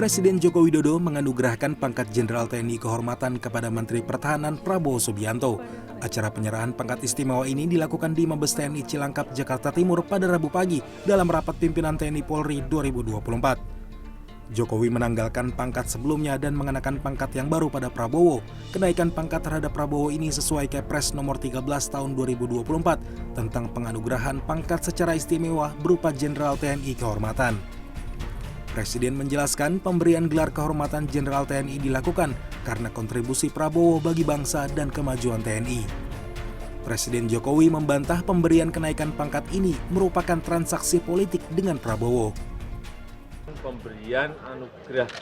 Presiden Joko Widodo menganugerahkan pangkat Jenderal TNI Kehormatan kepada Menteri Pertahanan Prabowo Subianto. Acara penyerahan pangkat istimewa ini dilakukan di Mabes TNI Cilangkap, Jakarta Timur pada Rabu pagi dalam rapat pimpinan TNI Polri 2024. Jokowi menanggalkan pangkat sebelumnya dan mengenakan pangkat yang baru pada Prabowo. Kenaikan pangkat terhadap Prabowo ini sesuai Kepres nomor 13 tahun 2024 tentang penganugerahan pangkat secara istimewa berupa Jenderal TNI Kehormatan. Presiden menjelaskan pemberian gelar kehormatan Jenderal TNI dilakukan karena kontribusi Prabowo bagi bangsa dan kemajuan TNI. Presiden Jokowi membantah pemberian kenaikan pangkat ini merupakan transaksi politik dengan Prabowo. Pemberian anugerah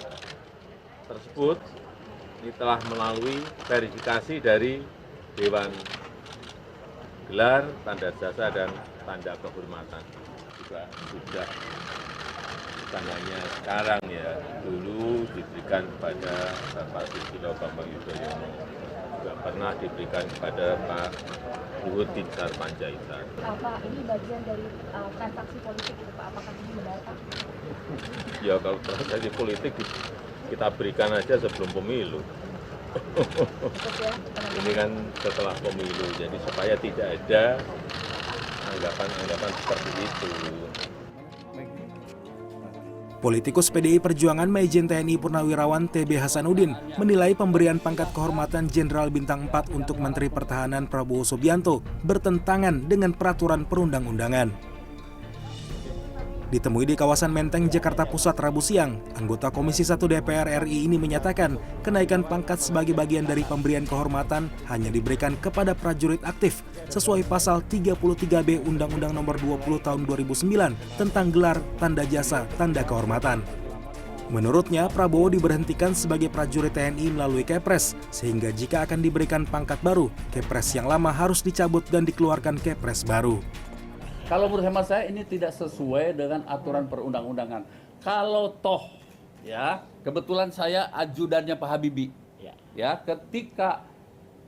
tersebut ini telah melalui verifikasi dari Dewan Gelar, Tanda Jasa, dan Tanda Kehormatan. Juga sudah bukan hanya sekarang ya, dulu diberikan kepada Bapak Susilo Bambang Yudhoyono, juga pernah diberikan kepada Pak Luhut Binsar Panjaitan. Apa ini bagian dari transaksi politik itu Pak? Apakah ini benar Pak? Ya kalau transaksi politik kita berikan aja sebelum pemilu. Ini kan setelah pemilu, jadi supaya tidak ada anggapan-anggapan seperti itu. Politikus PDI Perjuangan Majen TNI Purnawirawan TB Hasanuddin menilai pemberian pangkat kehormatan Jenderal Bintang 4 untuk Menteri Pertahanan Prabowo Subianto bertentangan dengan peraturan perundang-undangan. Ditemui di kawasan Menteng, Jakarta Pusat Rabu siang, anggota Komisi 1 DPR RI ini menyatakan kenaikan pangkat sebagai bagian dari pemberian kehormatan hanya diberikan kepada prajurit aktif sesuai pasal 33B Undang-Undang Nomor 20 Tahun 2009 tentang gelar, tanda jasa, tanda kehormatan. Menurutnya, Prabowo diberhentikan sebagai prajurit TNI melalui Kepres, sehingga jika akan diberikan pangkat baru, Kepres yang lama harus dicabut dan dikeluarkan Kepres baru. Kalau menurut hemat saya ini tidak sesuai dengan aturan perundang-undangan. Kalau toh, ya kebetulan saya ajudannya Pak Habibie, ya ketika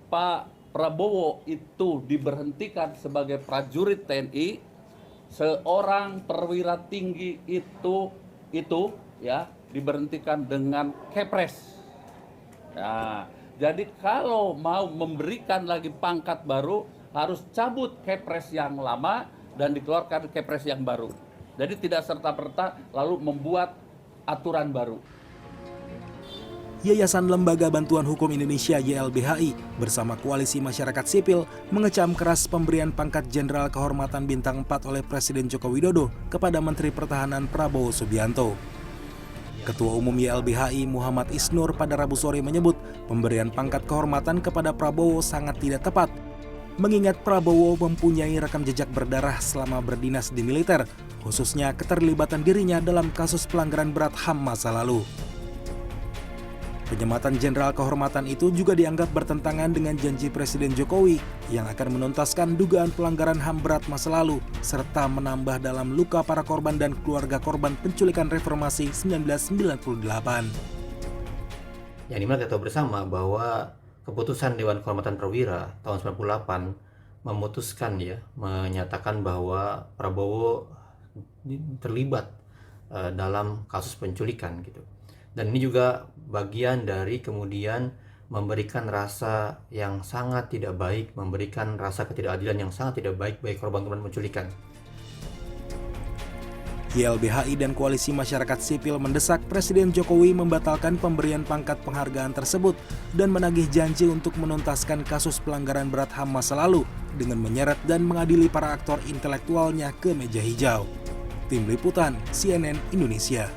Pak Prabowo itu diberhentikan sebagai prajurit TNI, seorang perwira tinggi itu ya diberhentikan dengan Kepres. Nah, jadi kalau mau memberikan lagi pangkat baru harus cabut Kepres yang lama dan dikeluarkan Kepres yang baru. Jadi tidak serta-merta lalu membuat aturan baru. Yayasan Lembaga Bantuan Hukum Indonesia YLBHI bersama Koalisi Masyarakat Sipil mengecam keras pemberian pangkat Jenderal Kehormatan Bintang 4 oleh Presiden Joko Widodo kepada Menteri Pertahanan Prabowo Subianto. Ketua Umum YLBHI Muhammad Isnur pada Rabu sore menyebut pemberian pangkat kehormatan kepada Prabowo sangat tidak tepat, mengingat Prabowo mempunyai rekam jejak berdarah selama berdinas di militer, khususnya keterlibatan dirinya dalam kasus pelanggaran berat HAM masa lalu. Penyematan Jenderal Kehormatan itu juga dianggap bertentangan dengan janji Presiden Jokowi yang akan menuntaskan dugaan pelanggaran HAM berat masa lalu, serta menambah dalam luka para korban dan keluarga korban penculikan reformasi 1998. Yang dimana kita tahu bersama bahwa keputusan Dewan Kehormatan Perwira tahun 98 memutuskan menyatakan bahwa Prabowo terlibat dalam kasus penculikan gitu. Dan ini juga bagian dari kemudian memberikan rasa yang sangat tidak baik, memberikan rasa ketidakadilan yang sangat tidak baik bagi korban-korban penculikan. YLBHI dan Koalisi Masyarakat Sipil mendesak Presiden Jokowi membatalkan pemberian pangkat penghargaan tersebut dan menagih janji untuk menuntaskan kasus pelanggaran berat HAM masa lalu dengan menyeret dan mengadili para aktor intelektualnya ke meja hijau. Tim Liputan CNN Indonesia.